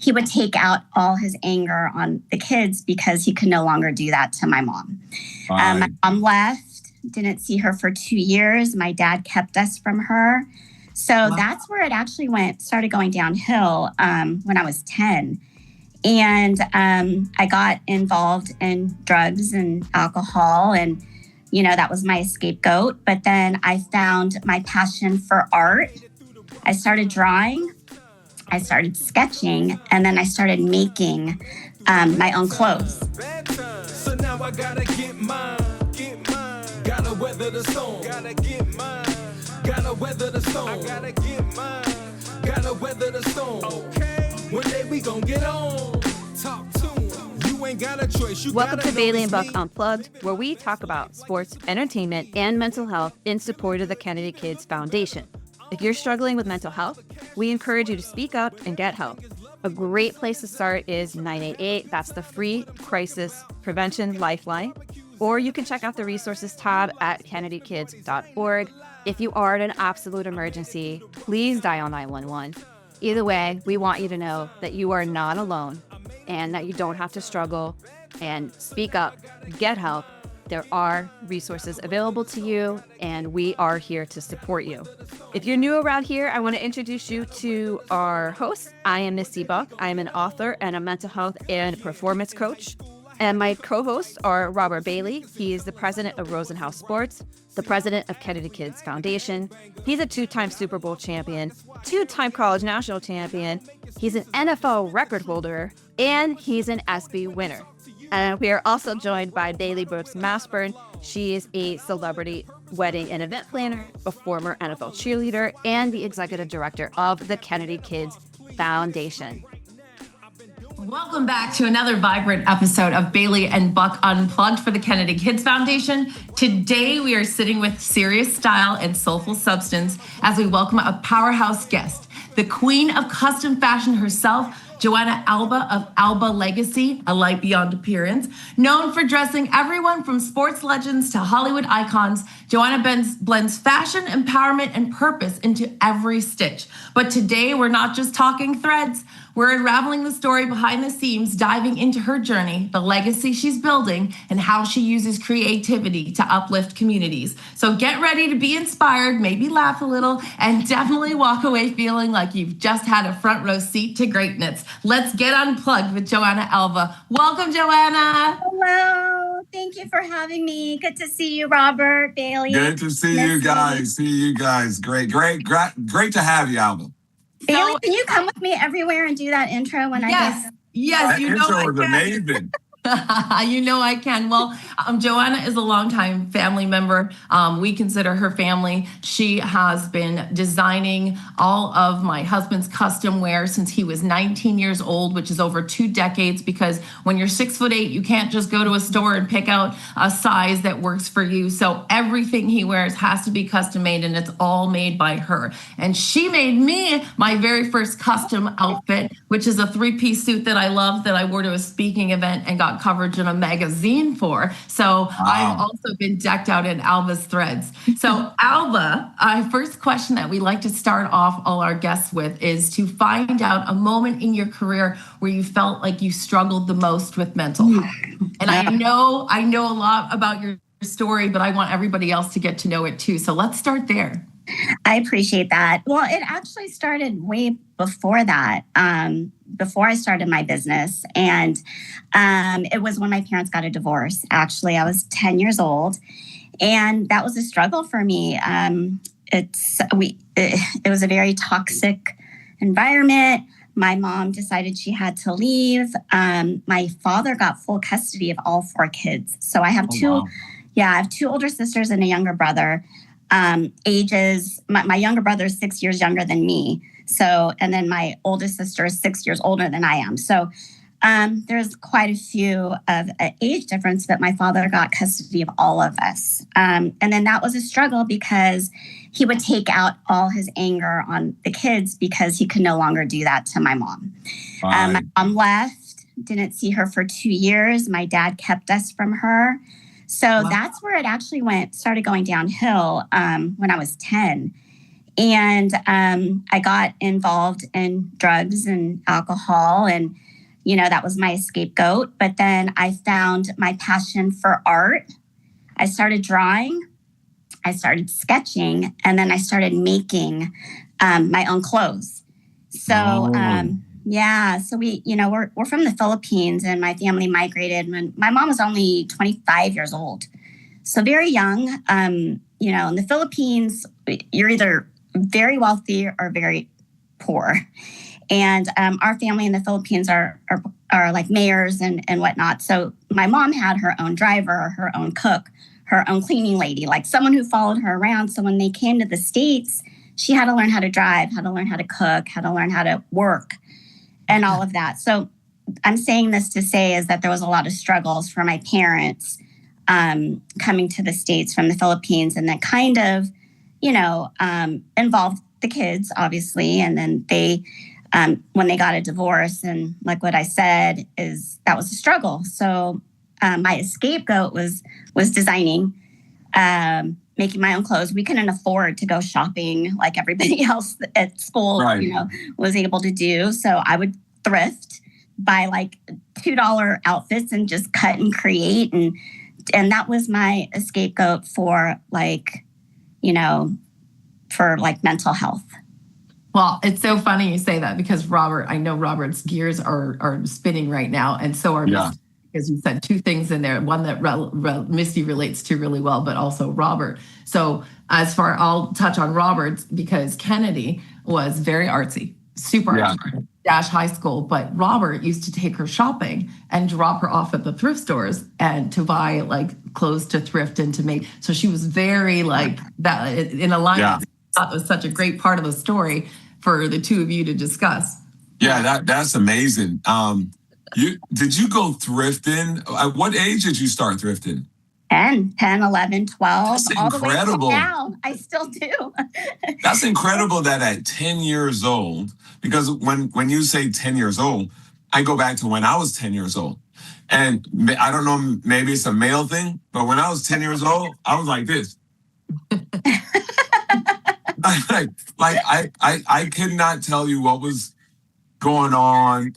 he would take out all his anger on the kids because he could no longer do that to my mom. My mom left, didn't see her for 2 years. My dad kept us from her. So that's where it actually started going downhill when I was 10. And I got involved in drugs and alcohol, and, that was my scapegoat. But then I found my passion for art. I started drawing, I started sketching, and then I started making my own clothes. So now I gotta get mine, gotta weather the storm, gotta get mine, gotta weather the storm, I gotta get mine, gotta weather the storm. Okay, one day we gon' get on. Talk to him. You ain't got a choice. Welcome to Bailey Buck Unplugged, where we talk about sports, entertainment, and mental health in support of the Kennedy Kids Foundation. If you're struggling with mental health, we encourage you to speak up and get help. A great place to start is 988. That's the free crisis prevention lifeline. Or you can check out the resources tab at kennedykids.org. If you are in an absolute emergency, please dial 911. Either way, we want you to know that you are not alone and that you don't have to struggle, and speak up, get help. There are resources available to you, and we are here to support you. If you're new around here, I want to introduce you to our host. I am Misty Buck. I am an author and a mental health and performance coach. And my co-hosts are Robert Bailey. He is the president of Rosenhaus Sports, the president of Kennedy Kids Foundation. He's a 2-time Super Bowl champion, 2-time college national champion. He's an NFL record holder, and he's an ESPY winner. And we are also joined by Bailey Brooks Masburn. She is a celebrity wedding and event planner, a former NFL cheerleader, and the executive director of the Kennedy Kids Foundation. Welcome back to another vibrant episode of Bailey and Buck Unplugged for the Kennedy Kids Foundation. Today, we are sitting with serious style and soulful substance as we welcome a powerhouse guest, the queen of custom fashion herself, Jhoanna Alba of Alba Legacy, a light beyond appearance. Known for dressing everyone from sports legends to Hollywood icons, Jhoanna blends fashion, empowerment, and purpose into every stitch. But today, we're not just talking threads. We're unraveling the story behind the scenes, diving into her journey, the legacy she's building, and how she uses creativity to uplift communities. So get ready to be inspired, maybe laugh a little, and definitely walk away feeling like you've just had a front row seat to greatness. Let's get unplugged with Jhoanna Alba. Welcome, Jhoanna. Hello. Thank you for having me. Good to see you, Robert, Bailey. Good to see you guys. Great to have you, Alba. Bailey, can you come with me everywhere and do that intro when Yes, that intro was amazing. You know I can. Well, Jhoanna is a longtime family member. We consider her family. She has been designing all of my husband's custom wear since he was 19 years old, which is over 2 decades, because when you're 6'8", you can't just go to a store and pick out a size that works for you. So everything he wears has to be custom made, and it's all made by her. And she made me my very first custom outfit, which is a 3-piece suit that I love, that I wore to a speaking event and got coverage in a magazine for. So wow. I've also been decked out in Alba's threads. So Alba, our first question that we like to start off all our guests with is to find out a moment in your career where you felt like you struggled the most with mental health. And I know a lot about your story, but I want everybody else to get to know it too. So let's start there. I appreciate that. Well, it actually started way before that, before I started my business. And it was when my parents got a divorce. Actually, I was 10 years old, and that was a struggle for me. It was a very toxic environment. My mom decided she had to leave. My father got full custody of all 4 kids. So I have I have 2 older sisters and a younger brother. My younger brother is 6 years younger than me. So, and then my oldest sister is 6 years older than I am. So, there's quite a few of age difference, but my father got custody of all of us. And then that was a struggle because he would take out all his anger on the kids because he could no longer do that to my mom. My mom left, didn't see her for 2 years. My dad kept us from her. So that's where it actually started going downhill when I was 10. And I got involved in drugs and alcohol, and, that was my scapegoat. But then I found my passion for art. I started drawing, I started sketching, and then I started making my own clothes. So, so we're from the Philippines, and my family migrated when my mom was only 25 years old. So very young. In the Philippines, you're either very wealthy or very poor. And our family in the Philippines are like mayors and whatnot. So my mom had her own driver, her own cook, her own cleaning lady, like someone who followed her around. So when they came to the States, she had to learn how to drive, how to learn how to cook, how to learn how to work, and all of that. So I'm saying this to say is that there was a lot of struggles for my parents coming to the States from the Philippines, and that kind of, involved the kids, obviously. And then they, when they got a divorce, and like what I said, is that was a struggle. So my scapegoat was designing, making my own clothes. We couldn't afford to go shopping like everybody else at school, was able to do. So I would thrift, buy like $2 outfits and just cut and create. And that was my scapegoat for mental health. Well, it's so funny you say that, because I know Robert's gears are spinning right now. And so are Misty, because you said two things in there. One that Misty relates to really well, but also Robert. So I'll touch on Robert's, because Kennedy was very artsy, super artsy. Dash high school, but Robert used to take her shopping and drop her off at the thrift stores and to buy like clothes to thrift and to make. So she was very like that in alignment. I thought it was such a great part of the story for the two of you to discuss. Yeah, that's amazing. Did you go thrifting? At what age did you start thrifting? 10, 11, 12. That's incredible. All the way now, I still do. That's incredible that at 10 years old, because when you say 10 years old, I go back to when I was 10 years old. And I don't know, maybe it's a male thing, but when I was 10 years old, I was like this. I could not tell you what was going on.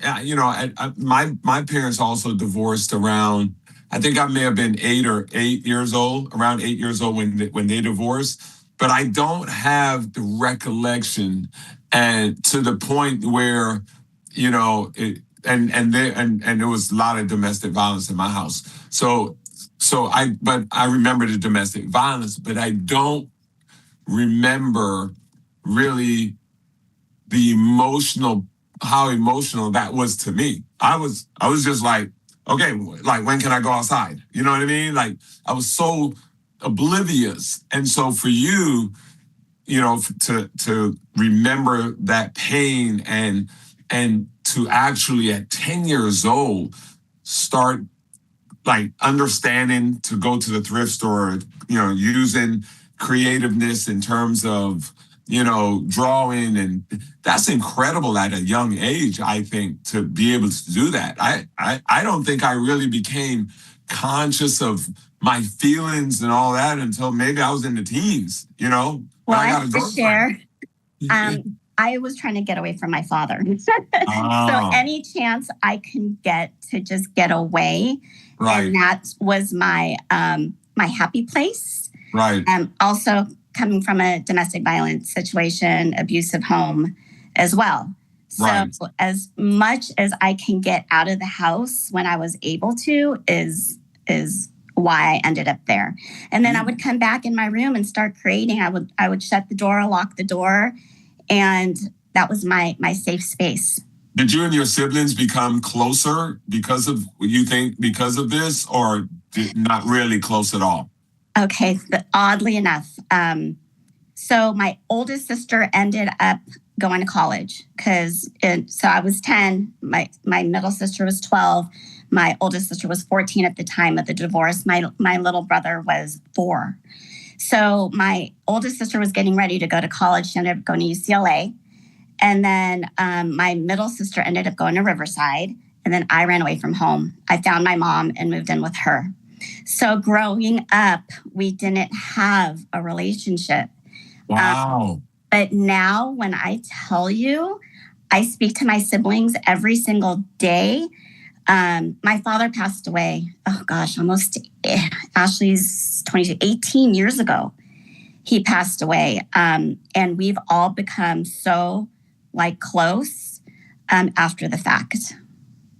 My parents also divorced around, I think I may have been 8 years old when they divorced, but I don't have the recollection, and to the point where, there was a lot of domestic violence in my house. But I remember the domestic violence, but I don't remember really how emotional that was to me. I was just like, okay, like, when can I go outside? You know what I mean? Like, I was so oblivious. And so for you, to remember that pain and to actually at 10 years old start like understanding to go to the thrift store, using creativeness in terms of, drawing, and that's incredible at a young age, I think, to be able to do that. I don't think I really became conscious of my feelings and all that until maybe I was in the teens, Well, I have to share. I was trying to get away from my father. So any chance I can get to just get away, and that was my happy place. Right. Also coming from a domestic violence situation, abusive home as well. So as much as I can get out of the house when I was able to is why I ended up there. And then I would come back in my room and start creating. I would shut the door, lock the door, and that was my safe space. Did you and your siblings become closer because of this, or not really close at all? Okay, oddly enough. So my oldest sister ended up going to college so I was 10. My middle sister was 12. My oldest sister was 14 at the time of the divorce. My little brother was 4. So my oldest sister was getting ready to go to college. She ended up going to UCLA. And then my middle sister ended up going to Riverside. And then I ran away from home. I found my mom and moved in with her. So growing up, we didn't have a relationship. Wow. But now when I tell you, I speak to my siblings every single day. My father passed away, oh gosh, Ashley's 18 years ago. He passed away. And we've all become so close after the fact.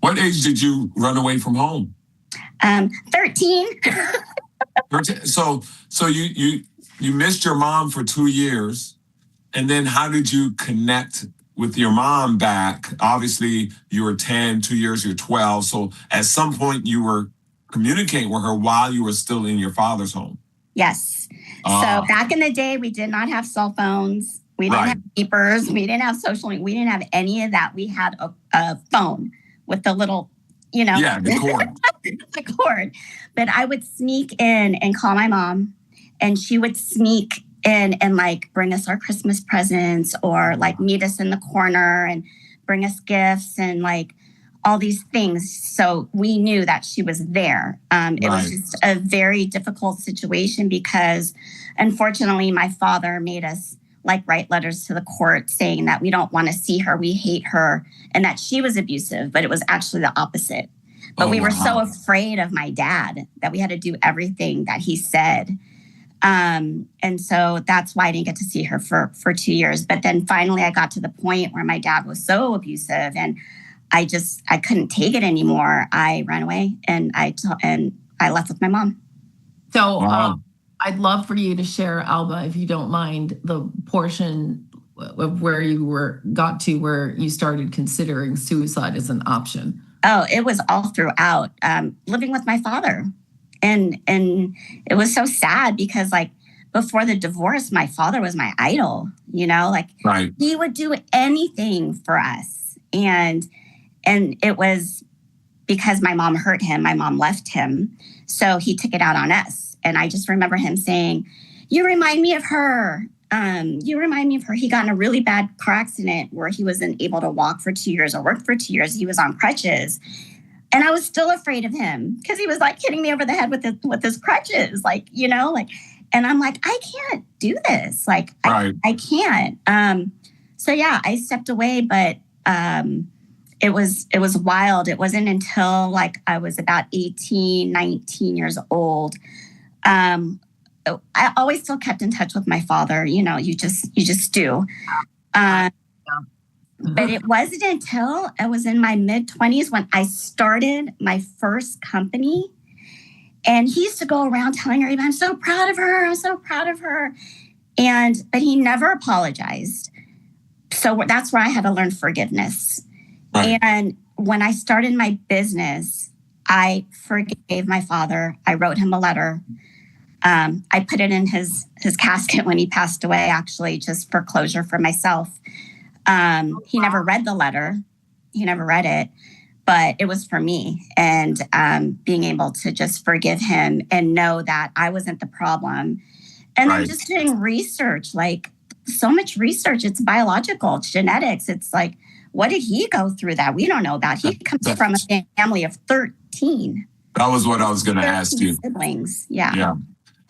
What age did you run away from home? 13. So you missed your mom for 2 years. And then how did you connect with your mom back? Obviously, you were 10, 2 years, you're 12. So at some point you were communicating with her while you were still in your father's home. Yes. So back in the day, we did not have cell phones. We didn't have beepers. We didn't have social media. We didn't have any of that. We had a phone with the little, Yeah, the cord. the cord. But I would sneak in and call my mom, and she would sneak in and bring us our Christmas presents, or meet us in the corner and bring us gifts and all these things. So we knew that she was there. It was just a very difficult situation because unfortunately my father made us write letters to the court saying that we don't want to see her, we hate her, and that she was abusive, but it was actually the opposite. But we were so afraid of my dad that we had to do everything that he said. And so that's why I didn't get to see her for 2 years. But then finally I got to the point where my dad was so abusive and I couldn't take it anymore. I ran away and I left with my mom. So I'd love for you to share, Alba, if you don't mind, the portion of where you got to where you started considering suicide as an option. Oh, it was all throughout, living with my father. And it was so sad because before the divorce, my father was my idol, he would do anything for us. And it was because my mom hurt him. My mom left him. So he took it out on us. And I just remember him saying, you remind me of her. You remind me of her. He got in a really bad car accident where he wasn't able to walk for 2 years or work for 2 years. He was on crutches. And I was still afraid of him because he was hitting me over the head with his crutches, and I'm I can't do this. I can't. So yeah, I stepped away, but it was wild. It wasn't until I was about 18, 19 years old. I always still kept in touch with my father. You just do. But it wasn't until I was in my mid-20s when I started my first company. And he used to go around telling everybody, I'm so proud of her. I'm so proud of her. But he never apologized. So that's where I had to learn forgiveness. Right. And when I started my business, I forgave my father. I wrote him a letter. I put it in his casket when he passed away, actually, just for closure for myself. He never read the letter. He never read it, but it was for me. And being able to just forgive him and know that I wasn't the problem. And then just doing research, so much research. It's biological, it's genetics. It's what did he go through that we don't know about? He comes from a family of 13. That was what I was going to ask you. Siblings, yeah. Yeah.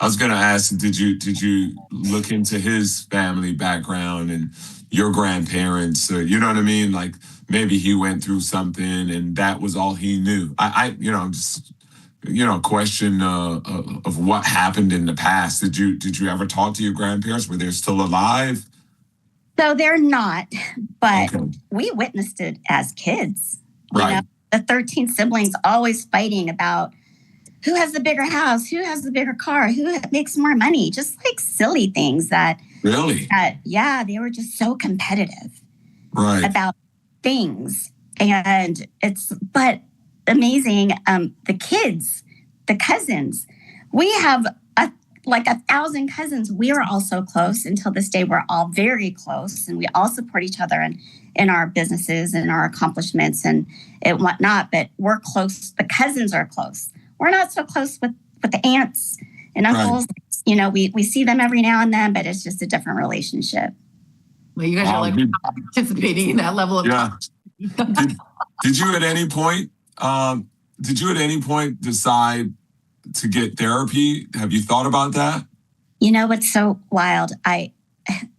I was going to ask, did you look into his family background and your grandparents? You know what I mean? Maybe he went through something and that was all he knew. Question of what happened in the past. Did you ever talk to your grandparents? Were they still alive? So they're not, but we witnessed it as kids. Right. The 13 siblings always fighting about who has the bigger house, who has the bigger car, who makes more money, just silly things that. Really? They were just so competitive about things. And but amazing. The kids, the cousins, we have 1,000 cousins. We are all so close. Until this day, we're all very close, and we all support each other in our businesses and our accomplishments and whatnot. But we're close. The cousins are close. We're not so close with the aunts and uncles. Right. We see them every now and then, but it's just a different relationship. Well, you guys are participating in that level of Did you at any point decide to get therapy? Have you thought about that? What's so wild?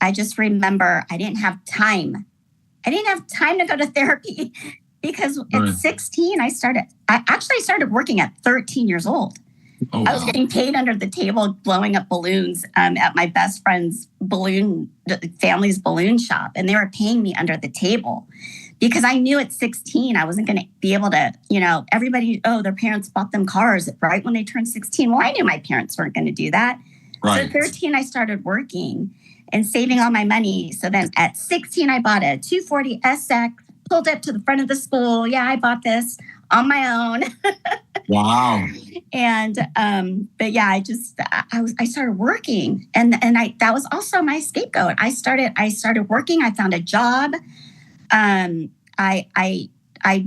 I just remember I didn't have time. I didn't have time to go to therapy because at 16, I started working at 13 years old. Oh, I was getting paid under the table, blowing up balloons at my best friend's family's balloon shop. And they were paying me under the table because I knew at 16, I wasn't going to be able to, everybody, their parents bought them cars right when they turned 16. Well, I knew my parents weren't going to do that. Right. So at 13, I started working and saving all my money. So then at 16, I bought a 240 SX, pulled up to the front of the school. Yeah, I bought this on my own. Wow. And, but yeah, I started working and that was also my scapegoat. I started working. I found a job. I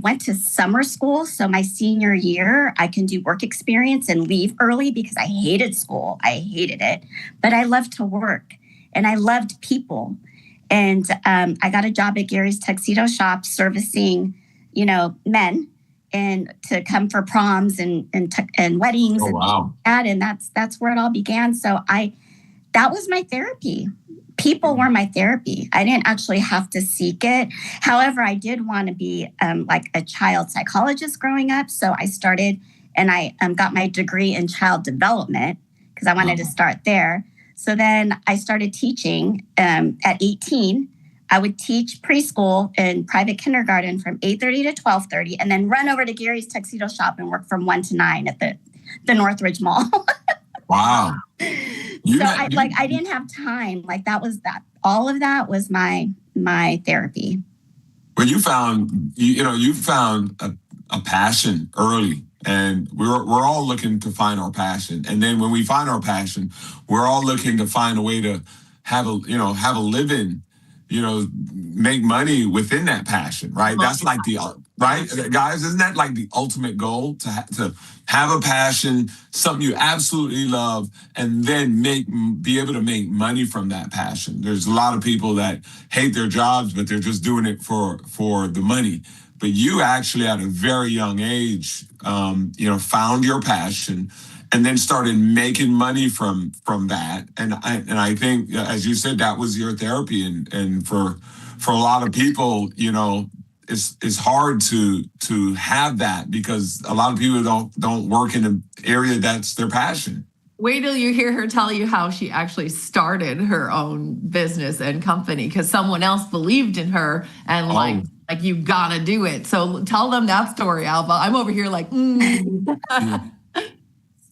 went to summer school. So my senior year, I can do work experience and leave early because I hated school. I hated it, but I loved to work and I loved people. And, I got a job at Gary's Tuxedo Shop servicing, men and to come for proms and weddings. Oh, wow. And that's where it all began. So that was my therapy. People were my therapy. I didn't actually have to seek it. However, I did want to be like a child psychologist growing up. So I started and I got my degree in child development because I wanted to start there. So then I started teaching at 18. I would teach preschool and private kindergarten from 8:30 to 12:30 and then run over to Gary's Tuxedo Shop and work from 1 to 9 at the Northridge Mall. Wow. I didn't have time. Like that. All of that was my therapy. Well, you found a passion early, and we're all looking to find our passion. And then when we find our passion, we're all looking to find a way to have a living, make money within that passion, right? That's like right, guys, isn't that like the ultimate goal to have a passion, something you absolutely love, and then be able to make money from that passion? There's a lot of people that hate their jobs, but they're just doing it for the money. But you actually, at a very young age, found your passion and then started making money from that. And I think, as you said, that was your therapy. And for a lot of people, it's hard to have that because a lot of people don't work in an area that's their passion. Wait till you hear her tell you how she actually started her own business and company because someone else believed in her and like you gotta do it. So tell them that story, Alba. I'm over here like,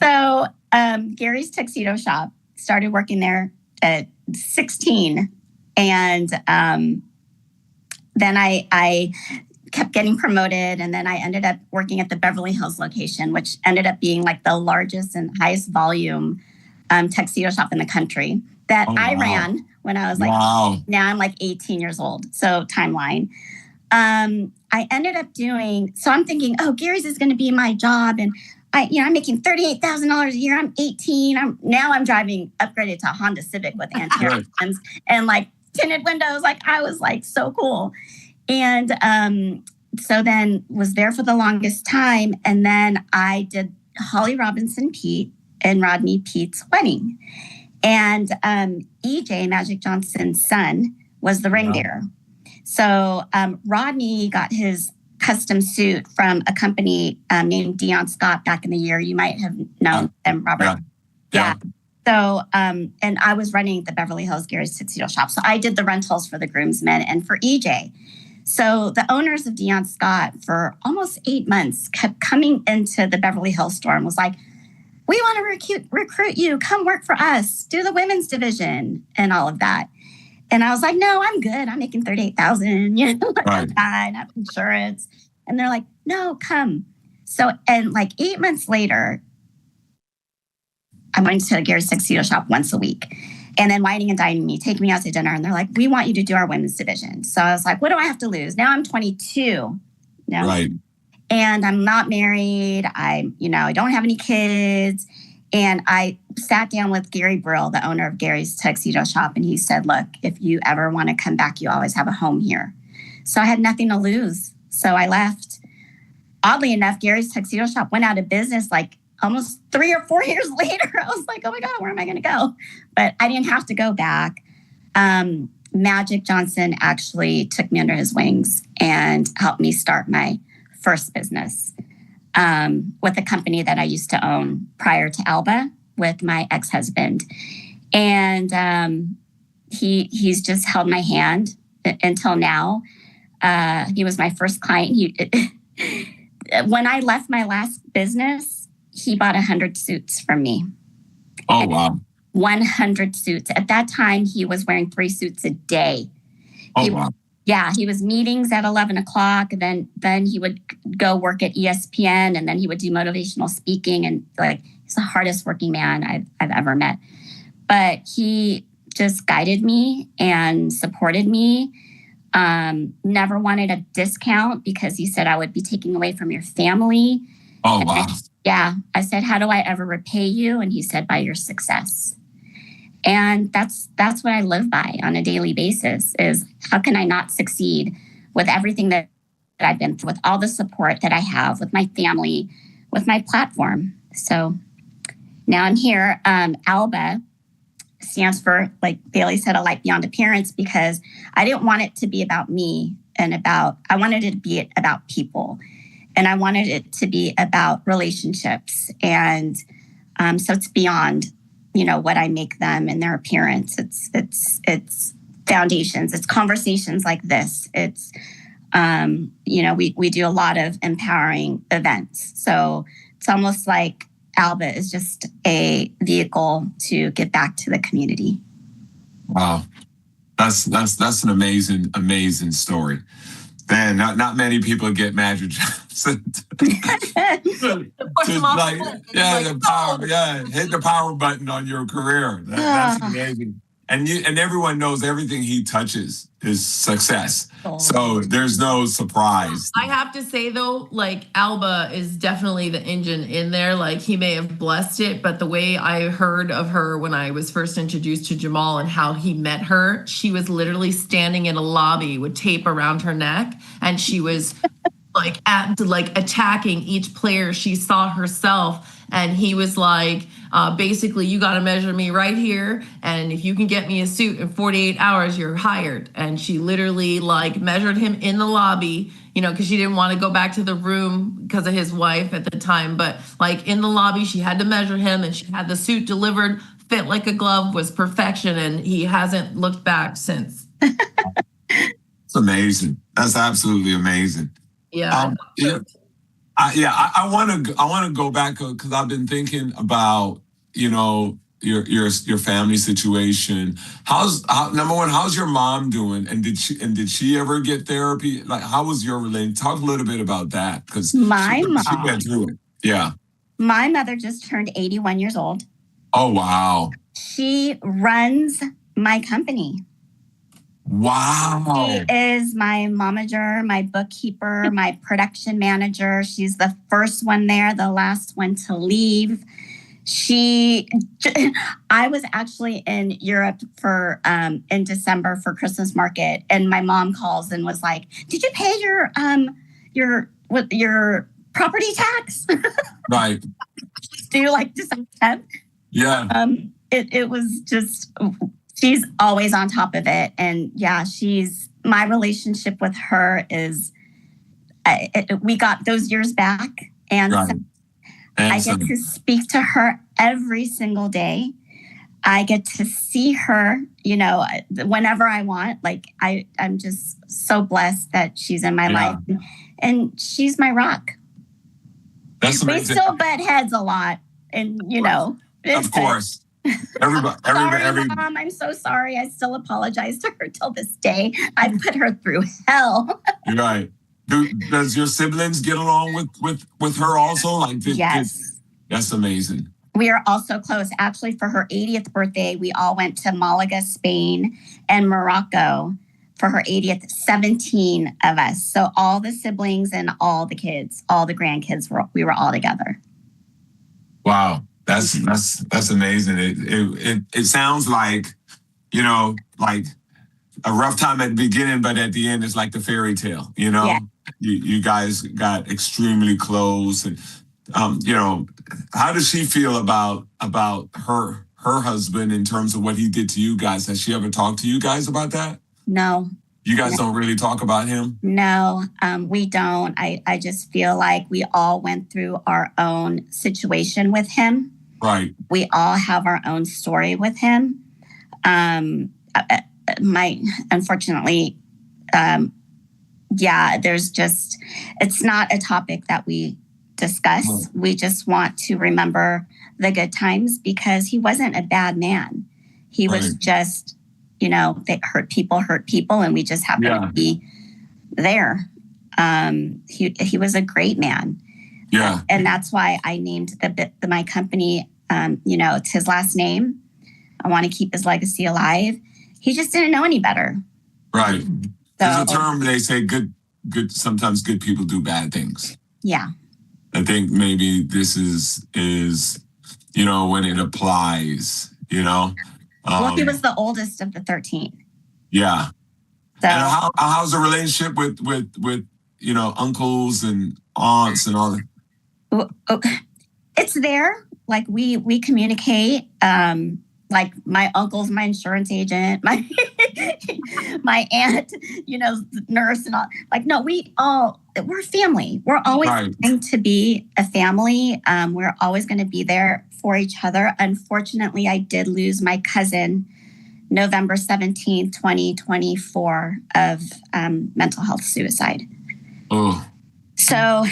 So Gary's Tuxedo Shop, started working there at 16. And then I kept getting promoted. And then I ended up working at the Beverly Hills location, which ended up being like the largest and highest volume tuxedo shop in the country that I ran when I was like, now I'm like 18 years old. So timeline. I ended up so I'm thinking, Gary's is going to be my job. And I'm making $38,000 a year. I'm 18. I'm driving upgraded to a Honda Civic with anterior rims and like tinted windows. Like I was like so cool. And so then was there for the longest time. And then I did Holly Robinson Pete and Rodney Pete's wedding. And EJ, Magic Johnson's son, was the ring bearer. So Rodney got his custom suit from a company named Dion Scott back in the year. You might have known them, Robert. Yeah. So, and I was running the Beverly Hills Gary's Tuxedo Shop. So I did the rentals for the groomsmen and for EJ. So the owners of Dion Scott for almost 8 months kept coming into the Beverly Hills store and was like, we want to recruit you. Come work for us. Do the women's division and all of that. And I was like, no, I'm good. I'm making $38,000. I'm fine. I have insurance. And they're like, no, come. So, and like 8 months later, I'm going to Gary's Tuxedo Shop once a week. And then whining and dining me, take me out to dinner. And they're like, we want you to do our women's division. So I was like, what do I have to lose? Now I'm 22. Right. And I'm not married. I don't have any kids. And I sat down with Gary Brill, the owner of Gary's Tuxedo Shop. And he said, look, if you ever want to come back, you always have a home here. So I had nothing to lose. So I left. Oddly enough, Gary's Tuxedo Shop went out of business like almost 3 or 4 years later. I was like, oh my God, where am I going to go? But I didn't have to go back. Magic Johnson actually took me under his wings and helped me start my first business with a company that I used to own prior to Alba with my ex-husband. And he's just held my hand until now. He was my first client. When I left my last business, he bought 100 suits from me. Oh, wow. 100 suits. At that time, he was wearing 3 suits a day. Oh, wow. Yeah, he was meetings at 11 o'clock. And then he would go work at ESPN, and then he would do motivational speaking. And like, he's the hardest working man I've ever met. But he just guided me and supported me. Never wanted a discount because he said I would be taking away from your family. Oh, wow. I said, how do I ever repay you? And he said, by your success. And that's what I live by on a daily basis is how can I not succeed with everything that I've been through, with all the support that I have, with my family, with my platform. So now I'm here. Alba stands for, like Bailey said, a light beyond appearance, because I didn't want it to be about me I wanted it to be about people. And I wanted it to be about relationships. And so it's beyond, what I make them and their appearance. It's foundations. It's conversations like this. It's, we do a lot of empowering events. So it's almost like Alba is just a vehicle to get back to the community. Wow. That's an amazing story. Man, not many people get Magic Johnson to hit the power button on your career. That's amazing. And everyone knows everything he touches is success. So there's no surprise. I have to say though, like Alba is definitely the engine in there. Like he may have blessed it, but the way I heard of her when I was first introduced to Jamal and how he met her, she was literally standing in a lobby with tape around her neck, and she was attacking each player she saw herself. And he was like, basically, you got to measure me right here. And if you can get me a suit in 48 hours, you're hired. And she literally measured him in the lobby, because she didn't want to go back to the room because of his wife at the time. But in the lobby, she had to measure him, and she had the suit delivered, fit like a glove, was perfection. And he hasn't looked back since. It's amazing. That's absolutely amazing. Yeah. I want to go back because I've been thinking about your family situation. Number one, how's your mom doing? And did she ever get therapy? Like, how was your relationship? Talk a little bit about that, because my mom, she went through it. Yeah. My mother just turned 81 years old. Oh, wow. She runs my company. Wow. She is my momager, my bookkeeper, my production manager. She's the first one there, the last one to leave. I was actually in Europe in December for Christmas market, and my mom calls and was like, "Did you pay your property tax?" Right. Do you December 10th? Yeah. It was just. She's always on top of it. And yeah, my relationship with her is, we got those years back. And right. I get to speak to her every single day. I get to see her, whenever I want. I'm just so blessed that she's in my life. And she's my rock. That's amazing. We still butt heads a lot. And, Of course. Sorry, Mom, I'm so sorry. I still apologize to her till this day. I put her through hell. Right. Does your siblings get along with her also? Yes. That's amazing. We are also close. Actually, for her 80th birthday, we all went to Malaga, Spain, and Morocco for her 80th, 17 of us. So all the siblings and all the kids, all the grandkids, we were all together. Wow. That's amazing. It sounds like, like a rough time at the beginning, but at the end, it's like the fairy tale, Yeah. You guys got extremely close. And, how does she feel about her her husband in terms of what he did to you guys. Has she ever talked to you guys about that? No. You guys don't really talk about him? No, we don't. I just feel like we all went through our own situation with him. Right. We all have our own story with him. Unfortunately, it's not a topic that we discuss. Right. We just want to remember the good times because he wasn't a bad man. He was just, they hurt people, and we just happened to be there. He was a great man. Yeah. And that's why I named my company, it's his last name. I want to keep his legacy alive. He just didn't know any better. Right. There's a term they say good, sometimes good people do bad things. Yeah. I think maybe this is when it applies, Well, he was the oldest of the 13. Yeah. So, and how's the relationship with uncles and aunts and all that? It's there. Like we communicate. Like my uncle's my insurance agent, my aunt, nurse and all. Like, no, we're family. We're always going to be a family. We're always going to be there for each other. Unfortunately, I did lose my cousin November 17th, 2024 of mental health suicide. Oh. So,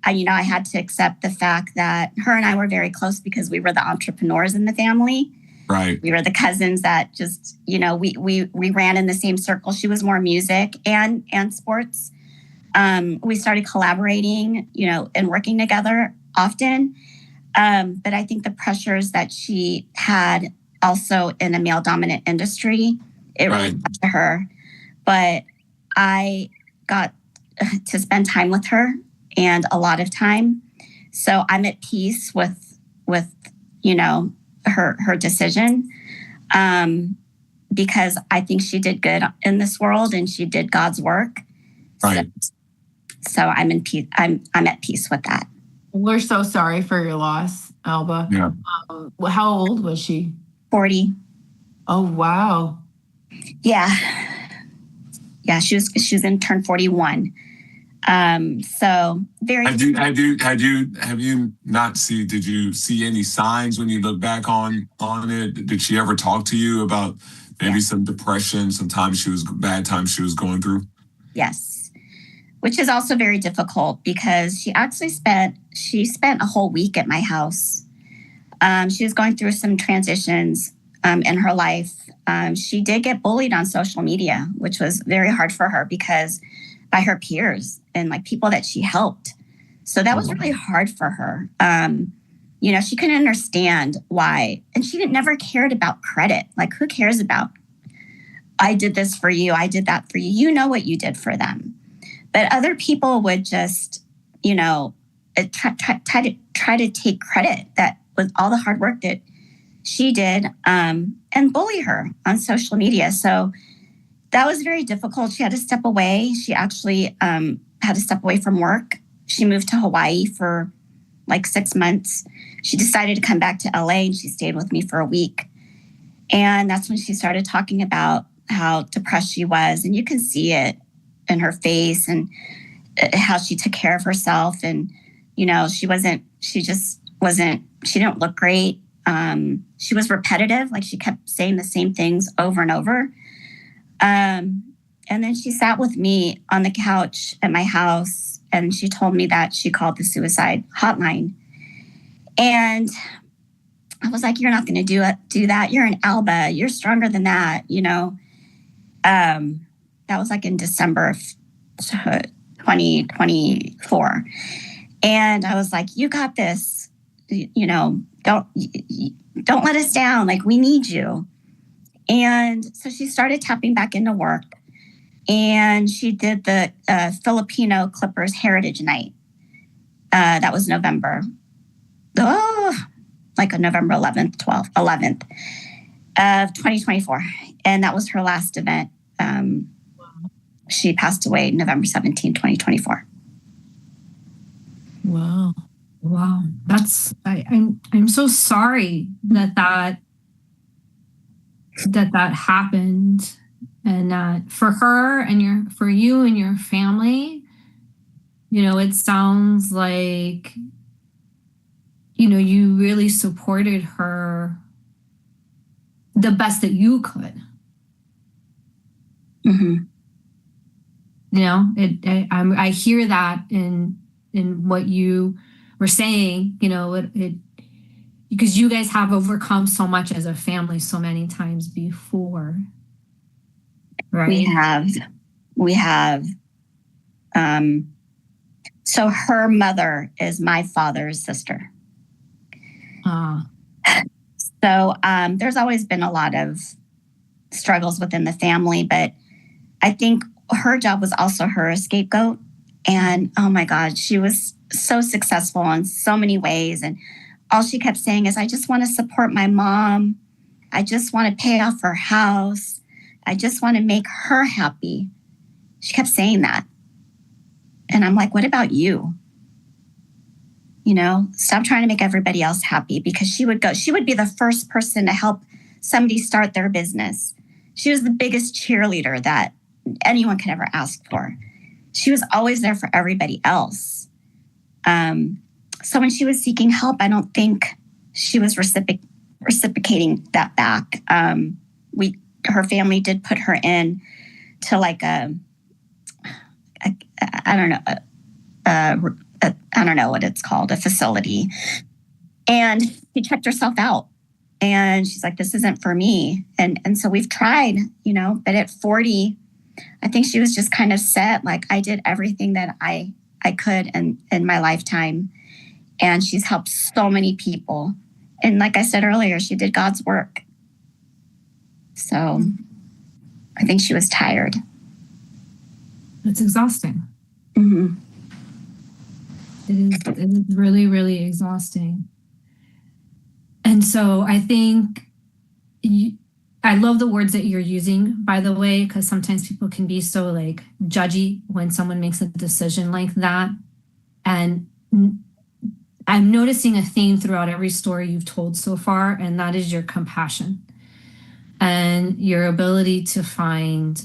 I had to accept the fact that her and I were very close because we were the entrepreneurs in the family. Right. We were the cousins that just, we ran in the same circle. She was more music and sports. We started collaborating, and working together often. But I think the pressures that she had also in a male dominant industry, it really got to her. But I got to spend time with her. And a lot of time. So I'm at peace with her decision because I think she did good in this world and she did God's work. Right. So I'm in peace. I'm at peace with that. We're so sorry for your loss, Alba. Yeah. How old was she? 40. Oh, wow. Yeah. Yeah, she was in turn 41. So very. Did you see any signs when you look back on it? Did she ever talk to you about maybe some depression, bad times she was going through? Yes. Which is also very difficult because she actually spent a whole week at my house. She was going through some transitions, in her life. She did get bullied on social media, which was very hard for her because by her peers and like people that she helped. So that was really hard for her. She couldn't understand why. And she never cared about credit. Like, who cares about, I did this for you, I did that for you. You know what you did for them. But other people would just, try to take credit that with all the hard work that she did, and bully her on social media. So that was very difficult. She had to step away. She actually had to step away from work. She moved to Hawaii for like 6 months. She decided to come back to LA and she stayed with me for a week. And that's when she started talking about how depressed she was. And you can see it in her face and how she took care of herself. And, she didn't look great. She was repetitive. Like, she kept saying the same things over and over. And then she sat with me on the couch at my house and she told me that she called the suicide hotline. And I was like, you're not going to do that. You're an Alba. You're stronger than that. That was like in December of 2024. And I was like, you got this, don't let us down. Like, we need you. And so she started tapping back into work and she did the Filipino Clippers Heritage Night. That was November. Like a November 11th of 2024. And that was her last event. She passed away November 17, 2024. Wow. I'm so sorry that happened, and that for her and for you and your family, it sounds like, you really supported her the best that you could. Mm-hmm. I hear that in what you were saying, because you guys have overcome so much as a family so many times before, right? We have. So her mother is my father's sister. So there's always been a lot of struggles within the family, but I think her job was also her scapegoat. And oh my God, she was so successful in so many ways. And all she kept saying is, I just want to support my mom. I just want to pay off her house. I just want to make her happy. She kept saying that. And I'm like, what about you? Stop trying to make everybody else happy, because she would be the first person to help somebody start their business. She was the biggest cheerleader that anyone could ever ask for. She was always there for everybody else. So when she was seeking help, I don't think she was reciprocating that back. Her family did put her in to like I don't know what it's called, a facility. And she checked herself out. And she's like, this isn't for me. And so we've tried, but at 40, I think she was just kind of set. Like, I did everything that I could in my lifetime. And she's helped so many people. And like I said earlier, she did God's work. So I think she was tired. It's exhausting. Mm-hmm. It is really, really exhausting. And so I think I love the words that you're using, by the way, because sometimes people can be so like judgy when someone makes a decision like that. And I'm noticing a theme throughout every story you've told so far, and that is your compassion and your ability to find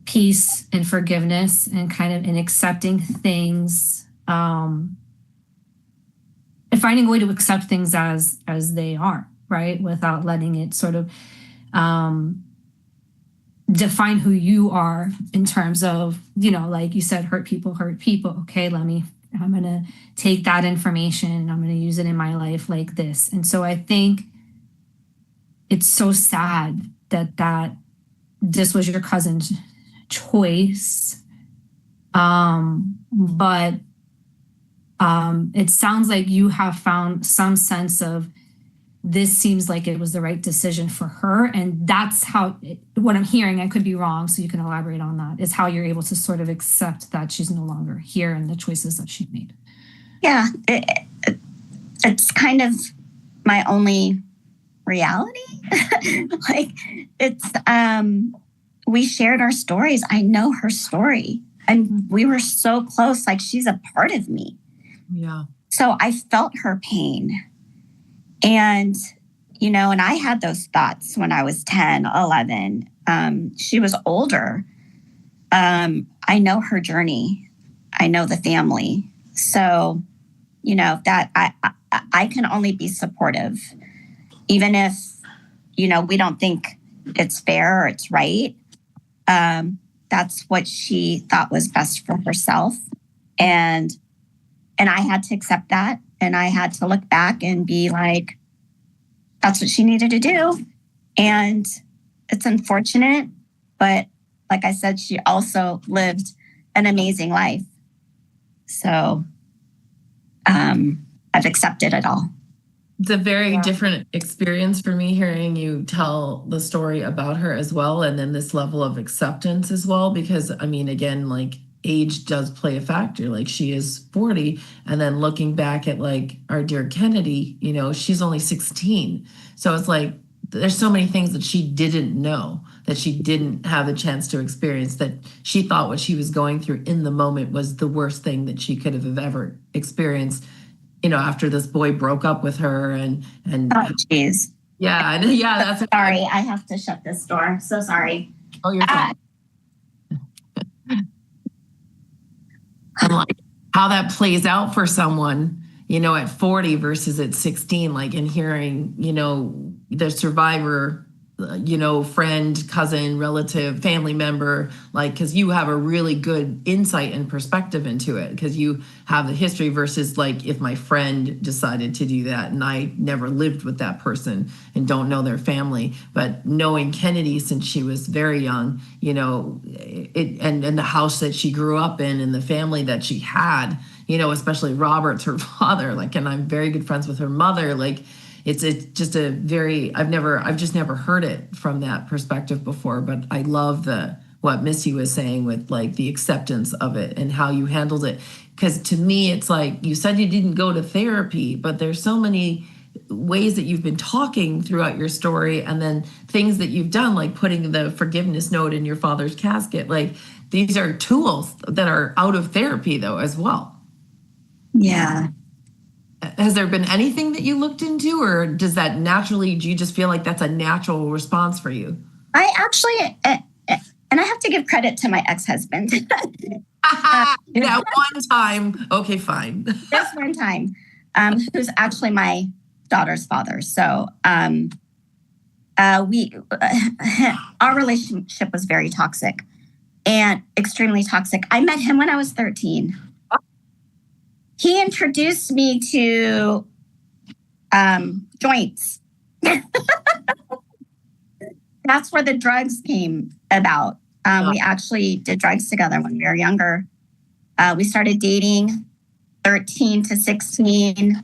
peace and forgiveness and kind of in accepting things, and finding a way to accept things as they are, right? Without letting it sort of define who you are in terms of, like you said, hurt people. Okay, I'm going to take that information and I'm going to use it in my life like this. And so I think it's so sad that this was your cousin's choice. But it sounds like you have found some sense of, this seems like it was the right decision for her. And that's how, what I'm hearing, I could be wrong, so you can elaborate on that, is how you're able to sort of accept that she's no longer here and the choices that she made. Yeah, it's kind of my only reality. Like, it's, we shared our stories. I know her story and we were so close, like she's a part of me. Yeah. So I felt her pain. And, and I had those thoughts when I was 10, 11. She was older. I know her journey. I know the family. So, that I can only be supportive, even if, we don't think it's fair or it's right. That's what she thought was best for herself. And I had to accept that. And I had to look back and be like, that's what she needed to do. And it's unfortunate, but like I said, she also lived an amazing life. So I've accepted it all. It's a very different experience for me hearing you tell the story about her as well. And then this level of acceptance as well, because again, like, age does play a factor. Like, she is 40, and then looking back at like our dear Kennedy, she's only 16. So it's like, there's so many things that she didn't know, that she didn't have a chance to experience, that she thought what she was going through in the moment was the worst thing that she could have ever experienced after this boy broke up with her and Oh, jeez. yeah, that's sorry. I have to shut this door. So sorry. Oh, you're fine. And like how that plays out for someone, at 40 versus at 16, like in hearing, the survivor, friend, cousin, relative, family member, like, because you have a really good insight and perspective into it because you have the history versus like if my friend decided to do that and I never lived with that person and don't know their family, but knowing Kennedy since she was very young, and the house that she grew up in and the family that she had, especially Robert's her father, like, and I'm very good friends with her mother, like. It's just I've just never heard it from that perspective before, but I love what Missy was saying with like the acceptance of it and how you handled it. Because to me, it's like you said you didn't go to therapy, but there's so many ways that you've been talking throughout your story and then things that you've done, like putting the forgiveness note in your father's casket. Like these are tools that are out of therapy though, as well. Yeah. Has there been anything that you looked into, or do you just feel like that's a natural response for you? I actually, and I have to give credit to my ex-husband. That one time. Okay, fine. Just one time, who's actually my daughter's father. So our relationship was very toxic and extremely toxic. I met him when I was 13. He introduced me to joints. That's where the drugs came about. We actually did drugs together when we were younger. We started dating 13 to 16,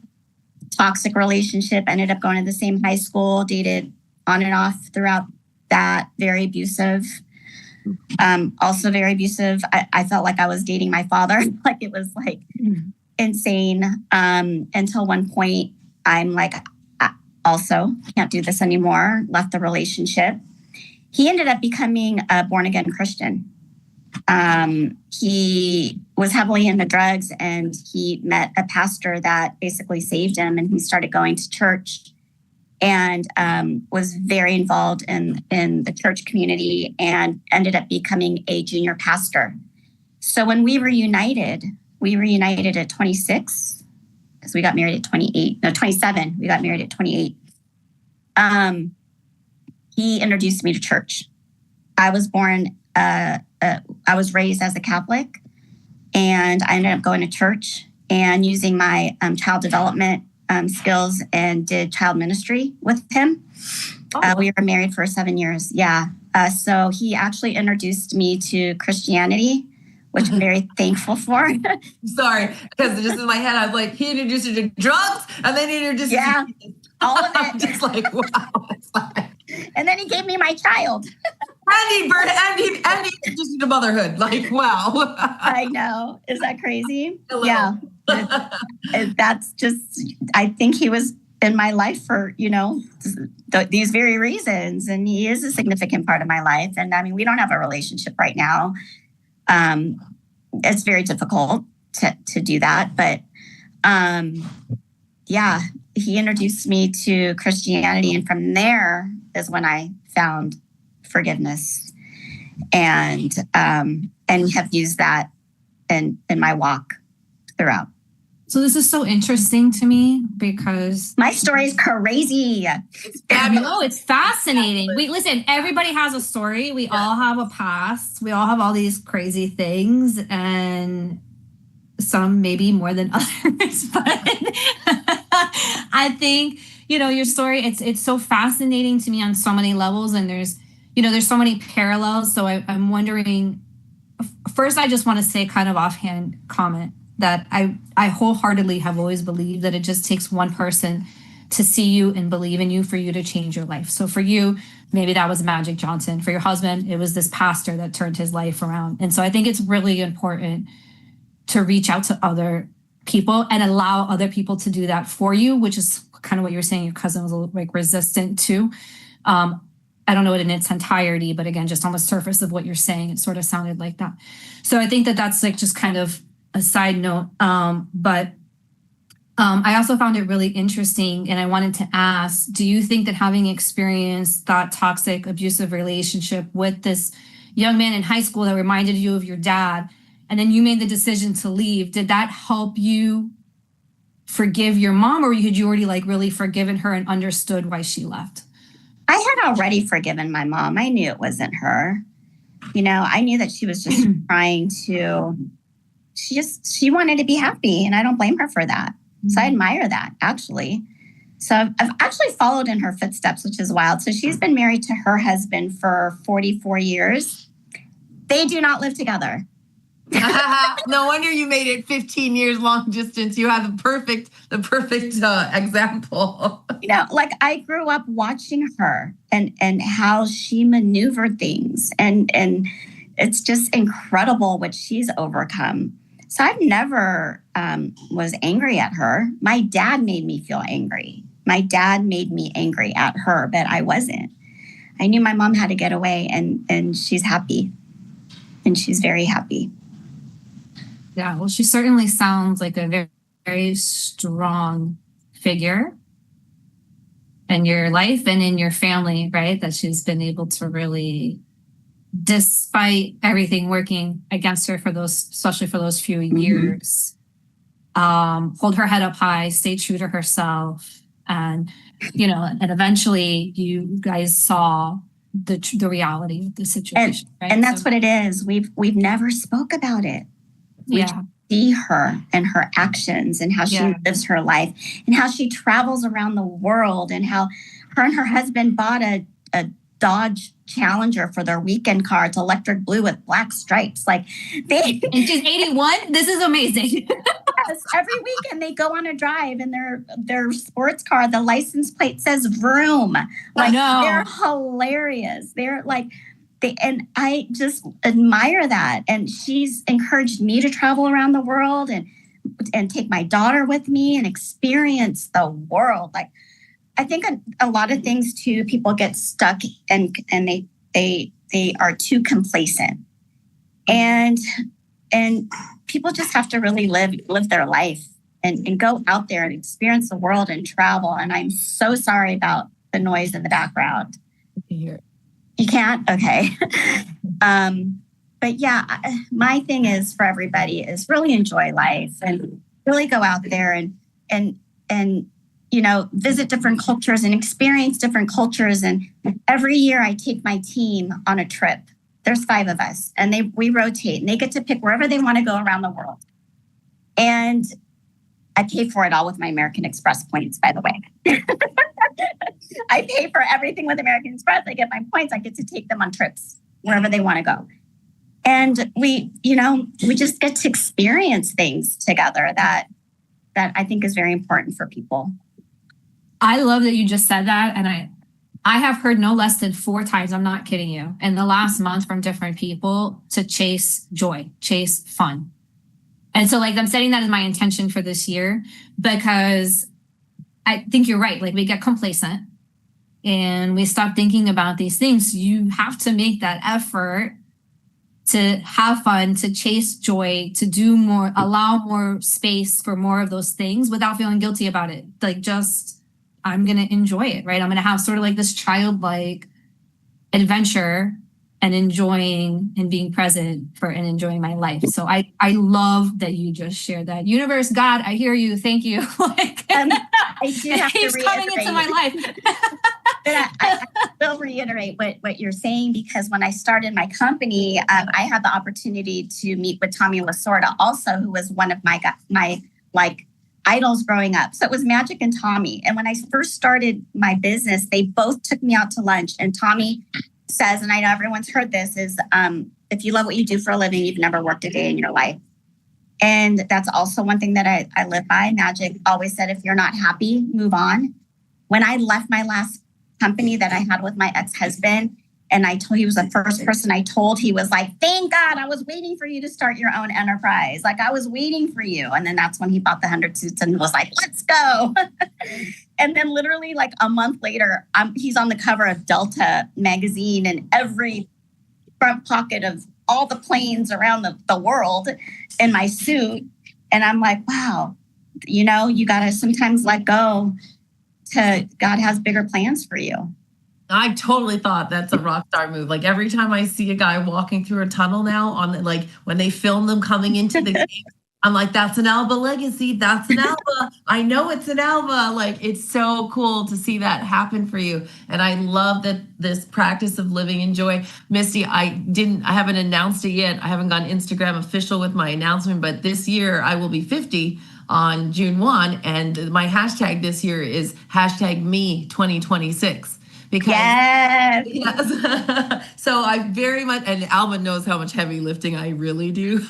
toxic relationship, ended up going to the same high school, dated on and off throughout that, very abusive. Also very abusive. I felt like I was dating my father. Like it was like insane until one point I'm like, I also can't do this anymore, left the relationship. He ended up becoming a born-again Christian. He was heavily into drugs and he met a pastor that basically saved him, and he started going to church and was very involved in the church community and ended up becoming a junior pastor. So when we reunited at 26 because we got married at 27. We got married at 28. He introduced me to church. I was raised as a Catholic, and I ended up going to church and using my child development skills and did child ministry with him. We were married for 7 years. Yeah. So he actually introduced me to Christianity, which I'm very thankful for. Sorry, because just in my head, I was like, he introduced you to drugs, and then he introduced you to all of it. I'm just like, wow. And then he gave me my child. And he introduced you to motherhood. Like, wow. I know. Is that crazy? Hello. Yeah. That's just, I think he was in my life for, these very reasons. And he is a significant part of my life. And I mean, we don't have a relationship right now. It's very difficult to do that. But yeah, he introduced me to Christianity. And from there is when I found forgiveness and have used that in my walk throughout. So this is so interesting to me because my story is crazy. No, it's fascinating. Listen, everybody has a story. We all have a past. We all have all these crazy things, and some maybe more than others. But I think, your story, it's so fascinating to me on so many levels, and there's so many parallels. So I'm wondering, first, I just want to say kind of offhand comment that I wholeheartedly have always believed that it just takes one person to see you and believe in you for you to change your life. So for you, maybe that was Magic Johnson. For your husband, it was this pastor that turned his life around. And so I think it's really important to reach out to other people and allow other people to do that for you, which is kind of what you're saying. Your cousin was a little like resistant to. I don't know it in its entirety, but again, just on the surface of what you're saying, it sort of sounded like that. So I think that that's like just kind of a side note. But I also found it really interesting, and I wanted to ask, do you think that having experienced that toxic, abusive relationship with this young man in high school that reminded you of your dad, and then you made the decision to leave, did that help you forgive your mom, or had you already like really forgiven her and understood why she left? I had already forgiven my mom. I knew it wasn't her. I knew that she was just trying to, she wanted to be happy, and I don't blame her for that. So I admire that, actually. So I've actually followed in her footsteps, which is wild. So she's been married to her husband for 44 years. They do not live together. No wonder you made it 15 years long distance. You have the perfect example. Like I grew up watching her and how she maneuvered things. And it's just incredible what she's overcome. So I've never was angry at her. My dad made me feel angry. My dad made me angry at her, but I wasn't. I knew my mom had to get away, and she's happy. And she's very happy. Yeah, well, she certainly sounds like a very, very strong figure in your life and in your family, right? That she's been able to really, despite everything working against her especially for those few years, hold her head up high, stay true to herself. And, and eventually you guys saw the reality of the situation. Right? And that's what it is. We've never spoke about it. We see her and her actions and how she lives her life and how she travels around the world and how her and her husband bought a Dodge Challenger for their weekend car. It's electric blue with black stripes. And she's 81. This is amazing. Yes, every weekend they go on a drive in their sports car. The license plate says Vroom. They're hilarious. They're and I just admire that. And she's encouraged me to travel around the world and take my daughter with me and experience the world. I think a lot of things too, people get stuck and they are too complacent. And people just have to really live their life and go out there and experience the world and travel. And I'm so sorry about the noise in the background. You can't? Okay. But yeah, my thing is for everybody is really enjoy life and really go out there and visit different cultures and experience different cultures. And every year I take my team on a trip. There's 5 of us and we rotate and they get to pick wherever they want to go around the world. And I pay for it all with my American Express points, by the way. I pay for everything with American Express. I get my points. I get to take them on trips wherever they want to go. And we just get to experience things together that I think is very important for people. I love that you just said that. And I have heard no less than 4 times, I'm not kidding you, in the last month from different people to chase joy, chase fun. And so I'm setting that as my intention for this year because I think you're right. We get complacent and we stop thinking about these things. You have to make that effort to have fun, to chase joy, to do more, allow more space for more of those things without feeling guilty about it. I'm going to enjoy it, right? I'm going to have sort of this childlike adventure and enjoying and being present for and enjoying my life. So I love that you just shared that. Universe, God, I hear you. Thank you. I do have it keeps to coming into my life. But I will reiterate what you're saying, because when I started my company, I had the opportunity to meet with Tommy Lasorda also, who was one of my idols growing up. So it was Magic and Tommy. And when I first started my business, they both took me out to lunch. And Tommy says, and I know everyone's heard this, is if you love what you do for a living, you've never worked a day in your life. And that's also one thing that I live by. Magic always said, if you're not happy, move on. When I left my last company that I had with my ex-husband, and he was the first person I told, he was like, thank God, I was waiting for you to start your own enterprise. I was waiting for you. And then that's when he bought the 100 suits and was like, let's go. And then literally a month later, he's on the cover of Delta magazine and every front pocket of all the planes around the world in my suit. And I'm like, wow, You know, you got to sometimes let go to God has bigger plans for you. I totally thought that's a rock star move. Like every time I see a guy walking through a tunnel now like when they film them coming into the game, I'm like, that's an Alba Legacy. That's an Alba. I know it's an Alba. Like, it's so cool to see that happen for you. And I love that this practice of living in joy. Misty, I haven't announced it yet. I haven't gone Instagram official with my announcement, but this year I will be 50 on June 1. And my hashtag this year is #me2026. Because yes. So I very much, and Alba knows how much heavy lifting I really do.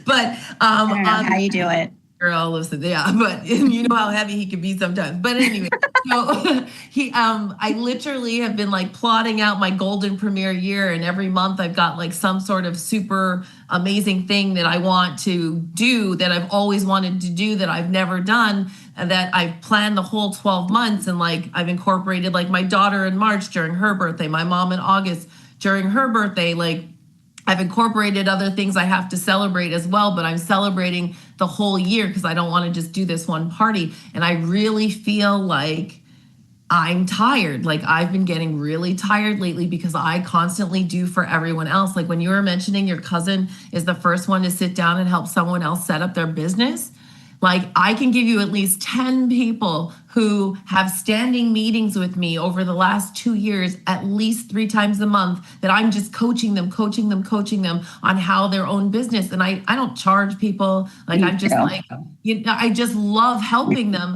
But I don't know how you do it. Girl, listen, yeah, but you know how heavy he can be sometimes. But anyway, so I literally have been like plotting out my golden premiere year, and every month I've got like some sort of super amazing thing that I want to do, that I've always wanted to do, that I've never done, and that I've planned the whole 12 months. And like I've incorporated like my daughter in March during her birthday, my mom in August during her birthday. Like I've incorporated other things I have to celebrate as well, but I'm celebrating the whole year because I don't want to just do this one party. And I really feel like I'm tired. Like I've been getting really tired lately because I constantly do for everyone else. Like when you were mentioning your cousin is the first one to sit down and help someone else set up their business. Like I can give you at least 10 people who have standing meetings with me over the last 2 years, at least 3 times a month, that I'm just coaching them on how their own business. And I don't charge people. Like I'm just like, I just love helping them.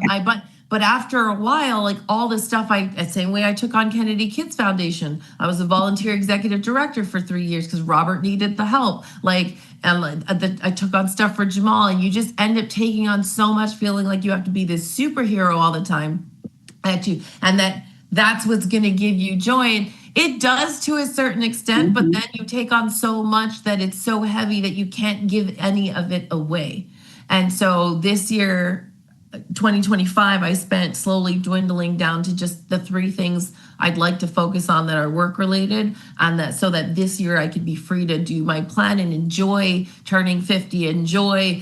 But after a while, like all this stuff, same way I took on Kennedy Kids Foundation. I was a volunteer executive director for 3 years because Robert needed the help. And I took on stuff for Jamal, and you just end up taking on so much, feeling like you have to be this superhero all the time, and that's what's going to give you joy. And it does to a certain extent, but then you take on so much that it's so heavy that you can't give any of it away. And so this year, 2025, I spent slowly dwindling down to just the 3 things I'd like to focus on that are work related, and so that this year I could be free to do my plan and enjoy turning 50, enjoy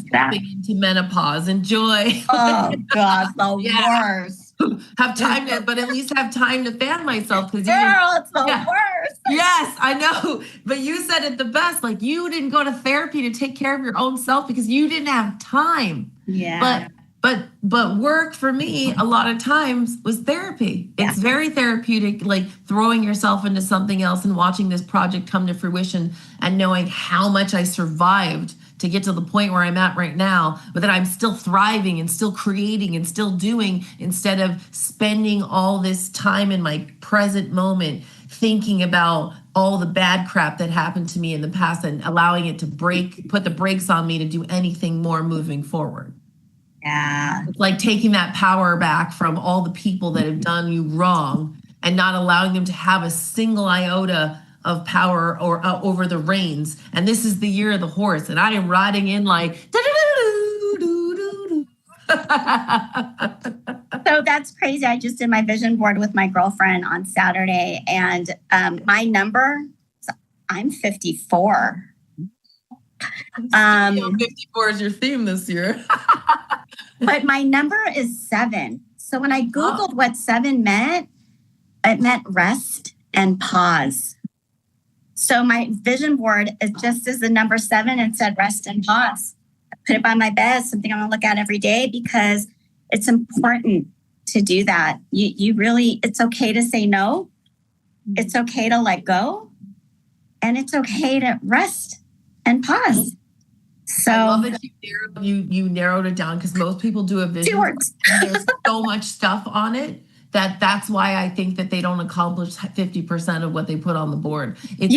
stepping into menopause, enjoy. Oh God, the worst. Have time to, but at least have time to fan myself. Girl, it's the worst. Yes, I know. But you said it the best. Like you didn't go to therapy to take care of your own self because you didn't have time. Yeah. But work for me a lot of times was therapy. Yeah. It's very therapeutic, like throwing yourself into something else and watching this project come to fruition and knowing how much I survived to get to the point where I'm at right now, but that I'm still thriving and still creating and still doing, instead of spending all this time in my present moment thinking about all the bad crap that happened to me in the past and allowing it to put the brakes on me to do anything more moving forward. Yeah. It's like taking that power back from all the people that have done you wrong and not allowing them to have a single iota of power or over the reins. And this is the year of the horse, and I am riding in like So that's crazy. I just did my vision board with my girlfriend on Saturday, and my number, I'm 54. 54 is your theme this year. But my number is 7. So when I Googled what 7 meant, it meant rest and pause. So my vision board is just as the number 7 and said rest and pause. I put it by my bed, something I'm gonna look at every day, because it's important to do that. You really, it's okay to say no. It's okay to let go. And it's okay to rest and pause. So I love that you narrowed it down, because most people do a vision board and there's so much stuff on it that's why I think that they don't accomplish 50% of what they put on the board. It's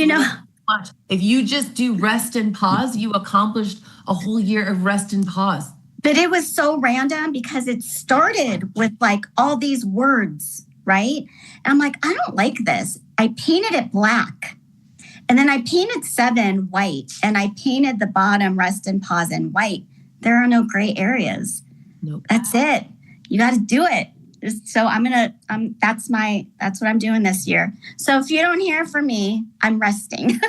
much. If you just do rest and pause, you accomplished a whole year of rest and pause. But it was so random because it started with like all these words, right? And I'm like, I don't like this. I painted it black. And then I painted 7 white, and I painted the bottom rest and pause in white. There are no gray areas. Nope. That's it. You got to do it. So that's what I'm doing this year. So if you don't hear from me, I'm resting.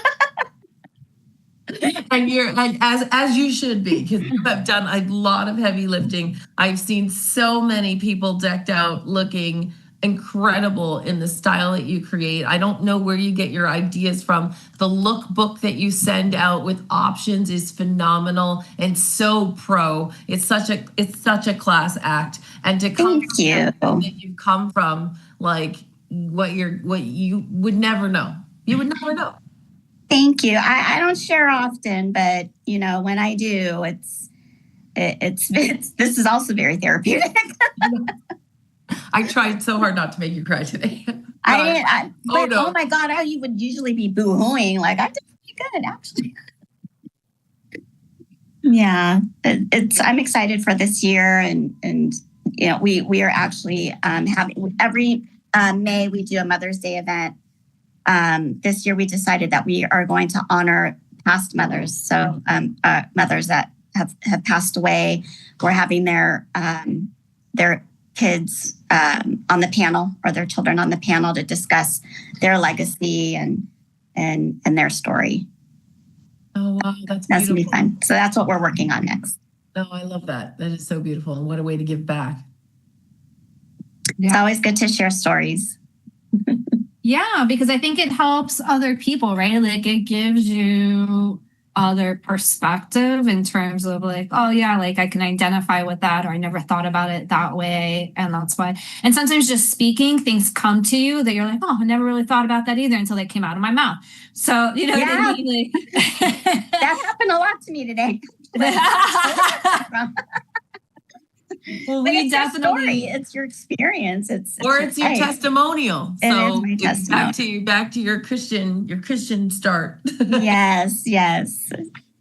And as you should be, because you have done a lot of heavy lifting. I've seen so many people decked out looking incredible in the style that you create. I don't know where you get your ideas from. The lookbook that you send out with options is phenomenal and so pro. It's such a class act. And to come Thank you. that you've come from, like what you would never know. You would never know. Thank you. I don't share often, but when I do, it's this is also very therapeutic. I tried so hard not to make you cry today. Oh my God, how you would usually be boo-hooing. Like, I did pretty good, actually. Yeah, I'm excited for this year. And we are actually having every May, we do a Mother's Day event. This year, we decided that we are going to honor past mothers. So mothers that have passed away. We're having their kids on the panel, or their children on the panel, to discuss their legacy and their story. Oh wow, that's gonna be fun. So that's what we're working on next. Oh, I love that. That is so beautiful, and what a way to give back. It's always good to share stories. Yeah, because I think it helps other people, right? Like, it gives you other perspective in terms of like, oh yeah, like I can identify with that, or I never thought about it that way. And that's why. And sometimes just speaking, things come to you that you're like, oh, I never really thought about that either until they came out of my mouth. So, Yeah. what I mean? Like, that happened a lot to me today. Well, but it's your story, it's your experience, it's your testimonial. So it is my testimony. Back to your Christian start. Yes.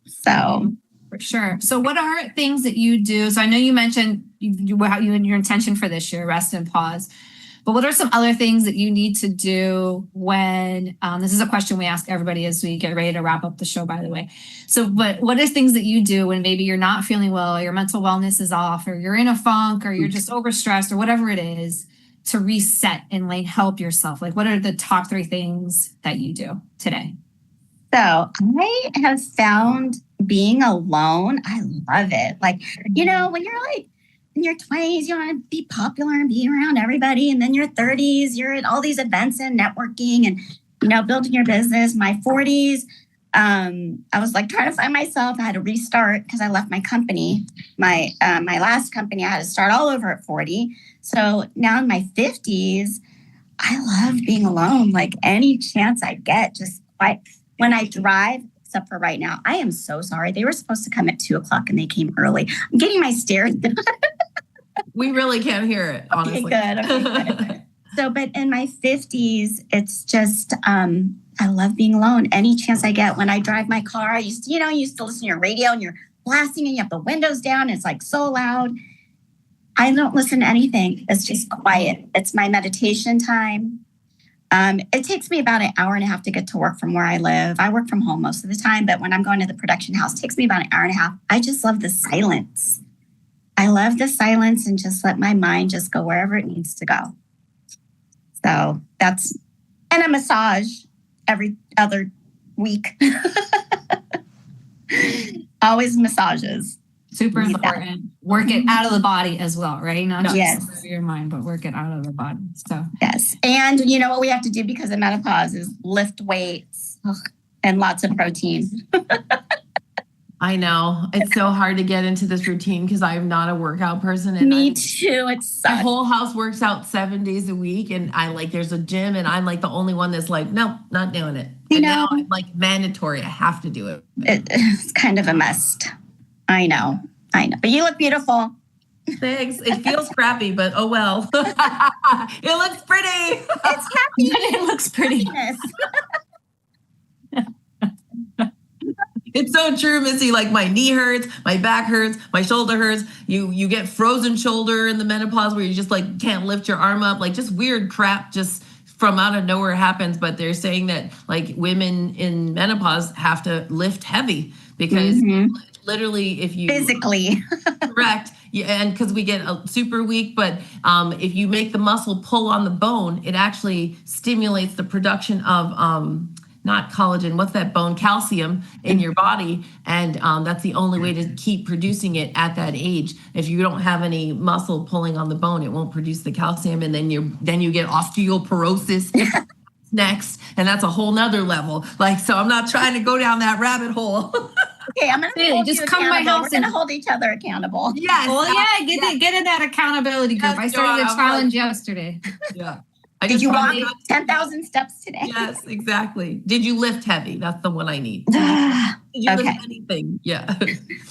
So for sure. So what are things that you do? So I know you mentioned you and your intention for this year, rest and pause. But what are some other things that you need to do when, this is a question we ask everybody as we get ready to wrap up the show, by the way. So what is things that you do when maybe you're not feeling well, or your mental wellness is off, or you're in a funk, or you're just overstressed, or whatever it is, to reset and like help yourself? Like, what are the top 3 things that you do today? So I have found being alone, I love it. Like, when you're like, in your 20s, you want to be popular and be around everybody. And then your 30s, you're at all these events and networking and, building your business. My 40s, I was like trying to find myself. I had to restart because I left my company. My last company, I had to start all over at 40. So now in my 50s, I love being alone. Like, any chance I get, just when I drive, except for right now, I am so sorry. They were supposed to come at 2:00 and they came early. I'm getting my stairs done. We really can't hear it, honestly. Okay, good. So, but in my 50s, it's just, I love being alone. Any chance I get when I drive my car, I used to listen to your radio and you're blasting and you have the windows down. It's like so loud. I don't listen to anything. It's just quiet. It's my meditation time. It takes me about an hour and a half to get to work from where I live. I work from home most of the time, but when I'm going to the production house, it takes me about an hour and a half. I just love the silence. I love the silence and just let my mind just go wherever it needs to go. So and a massage every other week. Always massages. Super important. Work it out of the body as well, right? Not just for your mind, but work it out of the body. So yes. And you know what we have to do because of menopause is lift weights and lots of protein. I know. It's so hard to get into this routine because I'm not a workout person. And Me too. It's my whole house works out 7 days a week, and there's a gym, and I'm like the only one that's like, nope, not doing it. And now I'm like mandatory. I have to do it. It's kind of a must. I know. But you look beautiful. Thanks. It feels crappy, but oh well. It looks pretty. It's happy. It looks pretty. It's so true, Missy. Like, my knee hurts, my back hurts, my shoulder hurts. You get frozen shoulder in the menopause where you just like can't lift your arm up. Like, just weird crap just from out of nowhere happens. But they're saying that like women in menopause have to lift heavy because literally if you physically correct. Yeah, and because we get super weak, but if you make the muscle pull on the bone, it actually stimulates the production of not collagen, what's that bone, calcium in your body. And that's the only way to keep producing it at that age. If you don't have any muscle pulling on the bone, it won't produce the calcium. And then you get osteoporosis next. And that's a whole nother level. Like, so I'm not trying to go down that rabbit hole. Okay, I'm gonna just come to my house. We're gonna hold each other accountable. Yes. Well, get in that accountability group. I started a challenge yesterday. Yeah. Did you walk 10,000 steps today? Yes, exactly. Did you lift heavy? That's the one I need. Did you lift anything? Yeah.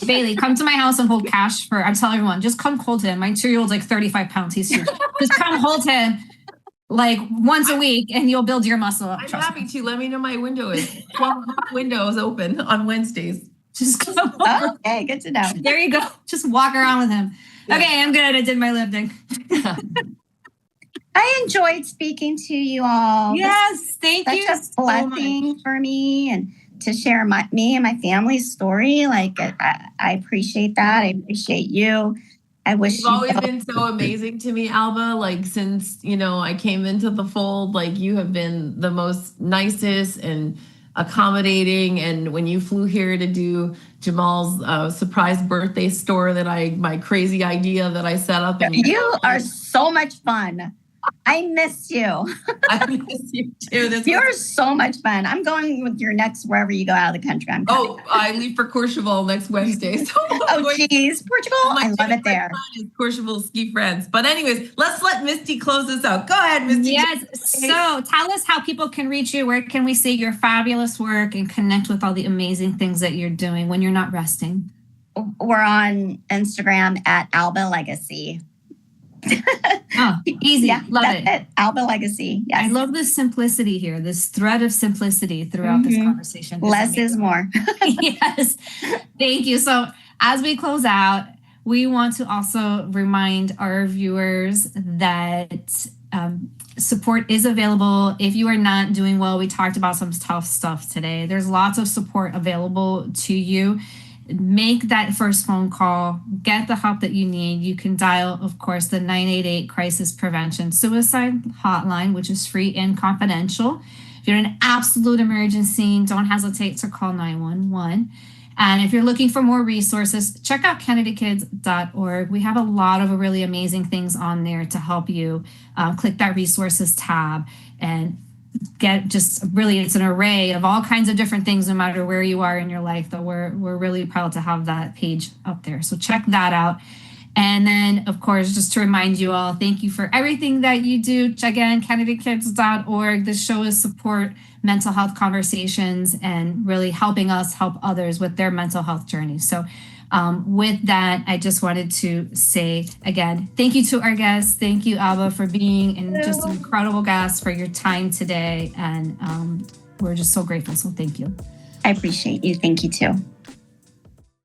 Bailey, come to my house and hold cash for, I'm telling everyone, just come hold him. My 2-year-old's like 35 pounds. He's huge. Just come hold him like once a week and you'll build your muscle up. I'm happy to. Let me know my window is 12 windows open on Wednesdays. Just come over. Okay, good to know. There you go. Just walk around with him. Yeah. Okay, I'm good. I did my lifting. I enjoyed speaking to you all. Yes, thank you. Such a blessing for me and to share me and my family's story. Like, I appreciate that. I appreciate you. I wish you've always been so amazing to me, Alba. Like, since, I came into the fold, like, you have been the most nicest and accommodating. And when you flew here to do Jamal's surprise birthday store my crazy idea that I set up. And you are so much fun. I miss you. I miss you too. You're so much fun. I'm going with your next wherever you go out of the country. I leave for Courchevel next Wednesday. So geez, Portugal. I love it there. Courchevel ski friends. But anyways, let's let Misty close this out. Go ahead, Misty. Yes. So tell us how people can reach you. Where can we see your fabulous work and connect with all the amazing things that you're doing when you're not resting? We're on Instagram at Alba Legacy. Oh, easy. Yeah, love it. Alba Legacy. Yes. I love the simplicity here, this thread of simplicity throughout this conversation. Less is more. Yes. Thank you. So as we close out, we want to also remind our viewers that support is available. If you are not doing well, we talked about some tough stuff today. There's lots of support available to you. Make that first phone call, get the help that you need. You can dial, of course, the 988 Crisis Prevention Suicide Hotline, which is free and confidential. If you're in an absolute emergency, don't hesitate to call 911. And if you're looking for more resources, check out KennedyKids.org. We have a lot of really amazing things on there to help you. Click that resources tab and get it's an array of all kinds of different things, no matter where you are in your life, that we're really proud to have that page up there. So check that out. And then, of course, just to remind you all, thank you for everything that you do. Again, KennedyKids.org. This show is support mental health conversations and really helping us help others with their mental health journey. So with that, I just wanted to say again, thank you to our guests. Thank you, Alba, for being just an incredible guest, for your time today. And we're just so grateful. So thank you. I appreciate you. Thank you too.